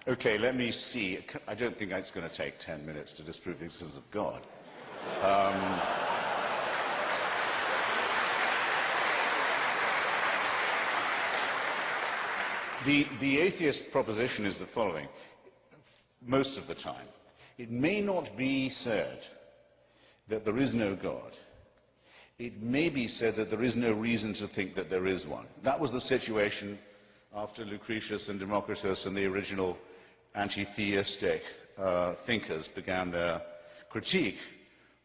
Okay, let me see. I don't think it's going to take 10 minutes to disprove the existence of God. The atheist proposition is the following. Most of the time, it may not be said that there is no God. It may be said that there is no reason to think that there is one. That was the situation after Lucretius and Democritus and the original anti-theistic thinkers began their critique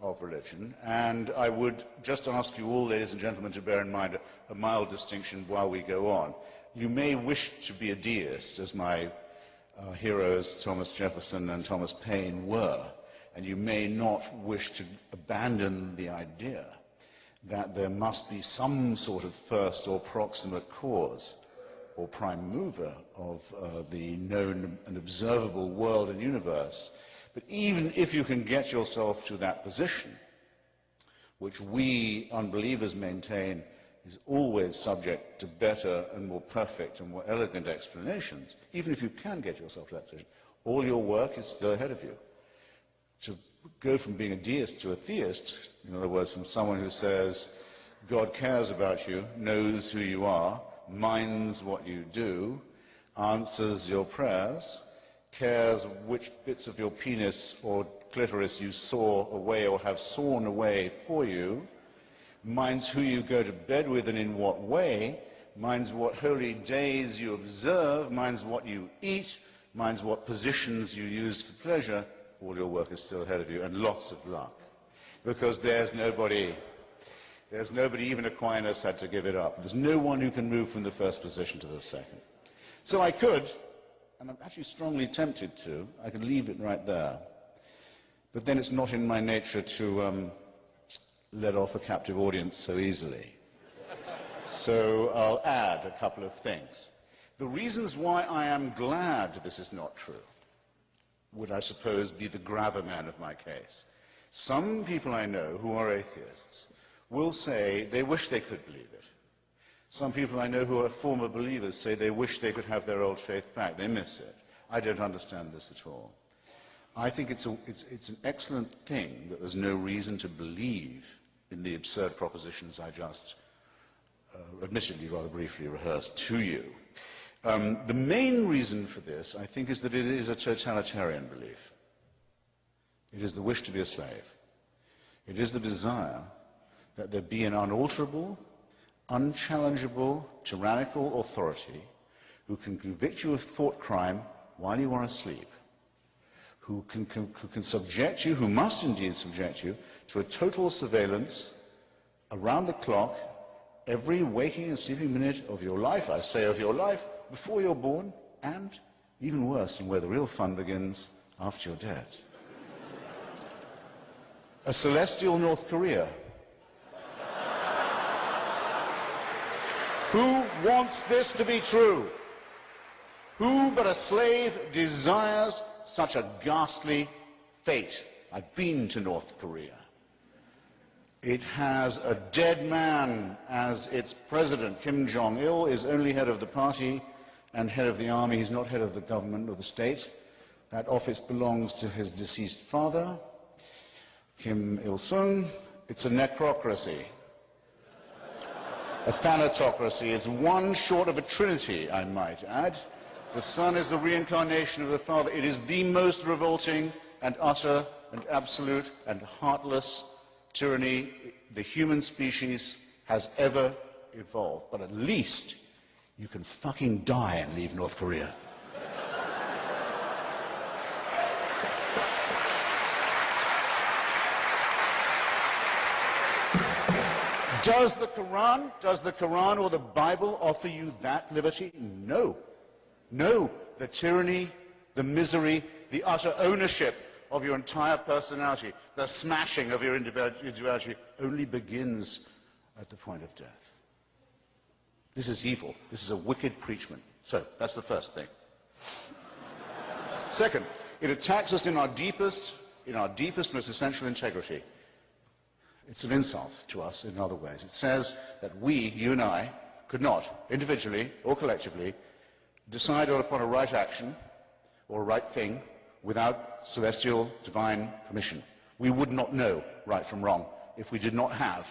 of religion. And I would just ask you all, ladies and gentlemen, to bear in mind a mild distinction while we go on. You may wish to be a deist, as my heroes Thomas Jefferson and Thomas Paine were, and you may not wish to abandon the idea that there must be some sort of first or proximate cause or prime mover of the known and observable world and universe. But even if you can get yourself to that position, which we unbelievers maintain is always subject to better and more perfect and more elegant explanations, even if you can get yourself to that position, all your work is still ahead of you. To go from being a deist to a theist, in other words, from someone who says God cares about you, knows who you are, minds what you do, answers your prayers, cares which bits of your penis or clitoris you saw away or have sawn away for you, minds who you go to bed with and in what way, minds what holy days you observe, minds what you eat, minds what positions you use for pleasure. All your work is still ahead of you, and lots of luck. Because there's nobody, even Aquinas had to give it up. There's no one who can move from the first position to the second. So I could, and I'm actually strongly tempted to, I could leave it right there. But then it's not in my nature to let off a captive audience so easily. So I'll add a couple of things. The reasons why I am glad this is not true would, I suppose, be the gravamen of my case. Some people I know who are atheists will say they wish they could believe it. Some people I know who are former believers say they wish they could have their old faith back. They miss it. I don't understand this at all. I think it's an excellent thing that there's no reason to believe in the absurd propositions I just, admittedly rather briefly, rehearsed to you. The main reason for this, I think, is that it is a totalitarian belief. It is the wish to be a slave. It is the desire that there be an unalterable, unchallengeable, tyrannical authority who can convict you of thought crime while you are asleep, who can subject you, who must indeed subject you, to a total surveillance around the clock, every waking and sleeping minute of your life, I say of your life, before you're born, and, even worse, and where the real fun begins, after you're dead. A celestial North Korea. Who wants this to be true? Who but a slave desires such a ghastly fate? I've been to North Korea. It has a dead man as its president. Kim Jong-il is only head of the party and head of the army. He's not head of the government or the state. That office belongs to his deceased father, Kim Il-sung. It's a necrocracy, a thanatocracy. It's one short of a trinity, I might add. The son is the reincarnation of the father. It is the most revolting and utter and absolute and heartless tyranny the human species has ever evolved. But at least you can fucking die and leave North Korea. Does the Quran or the Bible offer you that liberty? No. No. The tyranny, the misery, the utter ownership of your entire personality, the smashing of your individuality only begins at the point of death. This is evil. This is a wicked preachment. So, that's the first thing. Second, it attacks us in our deepest, most essential integrity. It's an insult to us in other ways. It says that we, you and I, could not, individually or collectively, decide upon a right action or a right thing without celestial divine permission. We would not know right from wrong if we did not have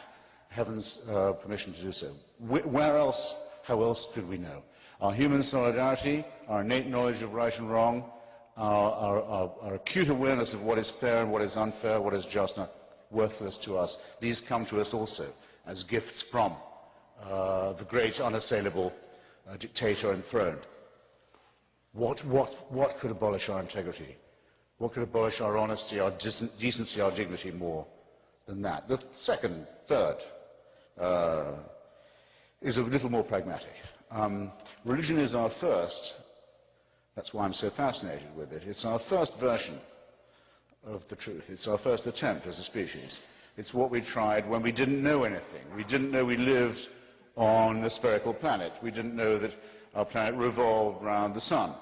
heaven's permission to do so. Where else, how else could we know? Our human solidarity, our innate knowledge of right and wrong, our acute awareness of what is fair and what is unfair, what is just and worthless to us, these come to us also as gifts from the great unassailable dictator enthroned. What could abolish our integrity? What could abolish our honesty, our decency, our dignity more than that? The second, third, is a little more pragmatic. Religion is our first, that's why I'm so fascinated with it, it's our first version of the truth. It's our first attempt as a species. It's what we tried when we didn't know anything. We didn't know we lived on a spherical planet. We didn't know that our planet revolved around the sun.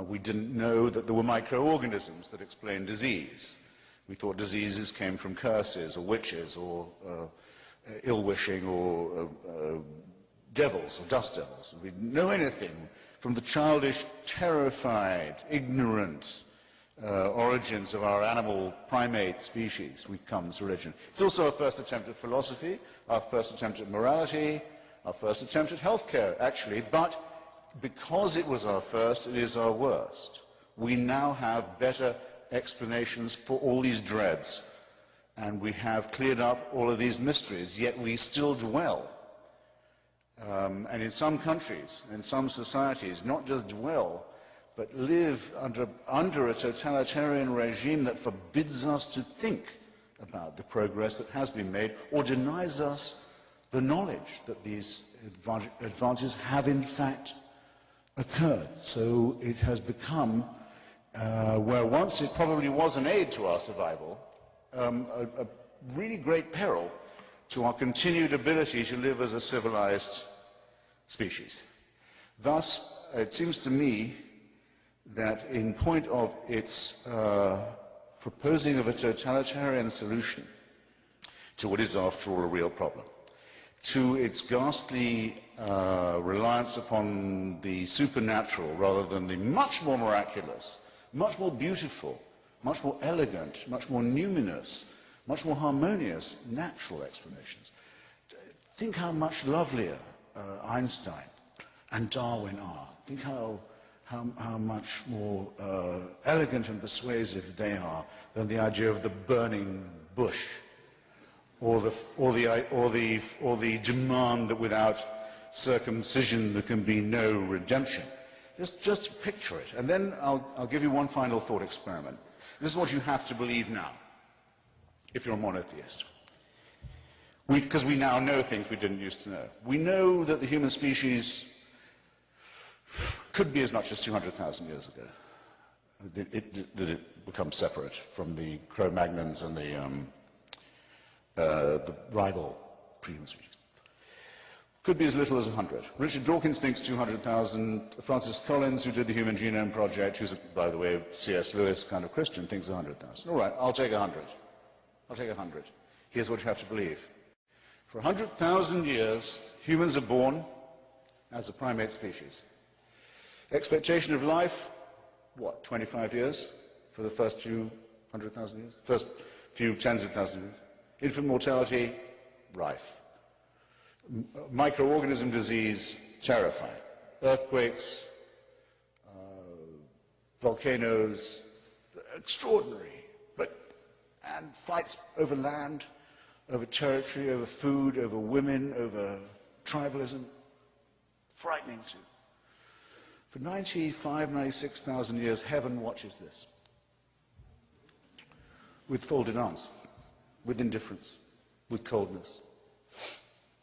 We didn't know that there were microorganisms that explained disease. We thought diseases came from curses or witches or ill-wishing or devils or dust devils. We didn't know anything from the childish, terrified, ignorant origins of our animal primate species. We come to religion. It's also our first attempt at philosophy, our first attempt at morality, our first attempt at healthcare, actually, but because it was our first, it is our worst. We now have better explanations for all these dreads, and we have cleared up all of these mysteries, yet we still dwell. And in some countries, in some societies, not just dwell, but live under a totalitarian regime that forbids us to think about the progress that has been made, or denies us the knowledge that these advances have in fact occurred. So it has become, where once it probably was an aid to our survival, a really great peril to our continued ability to live as a civilized species. Thus, it seems to me that in point of its proposing of a totalitarian solution to what is after all a real problem, to its ghastly reliance upon the supernatural rather than the much more miraculous, much more beautiful, much more elegant, much more numinous, much more harmonious natural explanations. Think how much lovelier Einstein and Darwin are. Think how much more elegant and persuasive they are than the idea of the burning bush, or the demand that without circumcision there can be no redemption. Just picture it. And then I'll give you one final thought experiment. This is what you have to believe now, if you're a monotheist. Because we now know things we didn't used to know. We know that the human species could be as much as 200,000 years ago. Did it become separate from the Cro-Magnons and the rival prehuman species? Could be as little as 100. Richard Dawkins thinks 200,000. Francis Collins, who did the Human Genome Project, who's, by the way, C.S. Lewis kind of Christian, thinks 100,000. All right, I'll take 100. I'll take 100. Here's what you have to believe. For 100,000 years, humans are born as a primate species. Expectation of life, what, 25 years for the first few 100,000 years? First few tens of thousands of years. Infant mortality, rife. Microorganism disease, terrifying. Earthquakes, volcanoes, extraordinary. And fights over land, over territory, over food, over women, over tribalism. Frightening too. For 95, 96,000 years, heaven watches this. With folded arms, with indifference, with coldness.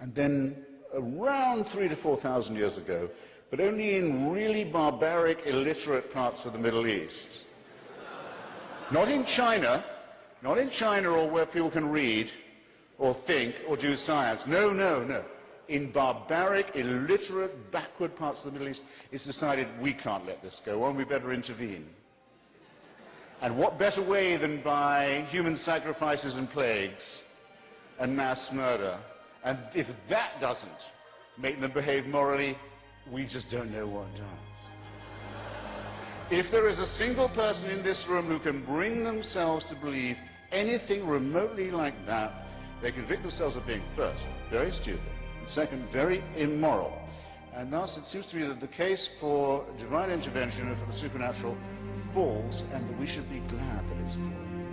And then around 3,000 to 4,000 years ago, but only in really barbaric, illiterate parts of the Middle East. Not in China or where people can read or think or do science. No, no, no. In barbaric, illiterate, backward parts of the Middle East, it's decided we can't let this go on, we better intervene. And what better way than by human sacrifices and plagues and mass murder? And if that doesn't make them behave morally, we just don't know what does. If there is a single person in this room who can bring themselves to believe anything remotely like that, they convict themselves of being, first, very stupid, and second, very immoral. And thus it seems to me that the case for divine intervention and for the supernatural falls, and that we should be glad that it's fallen.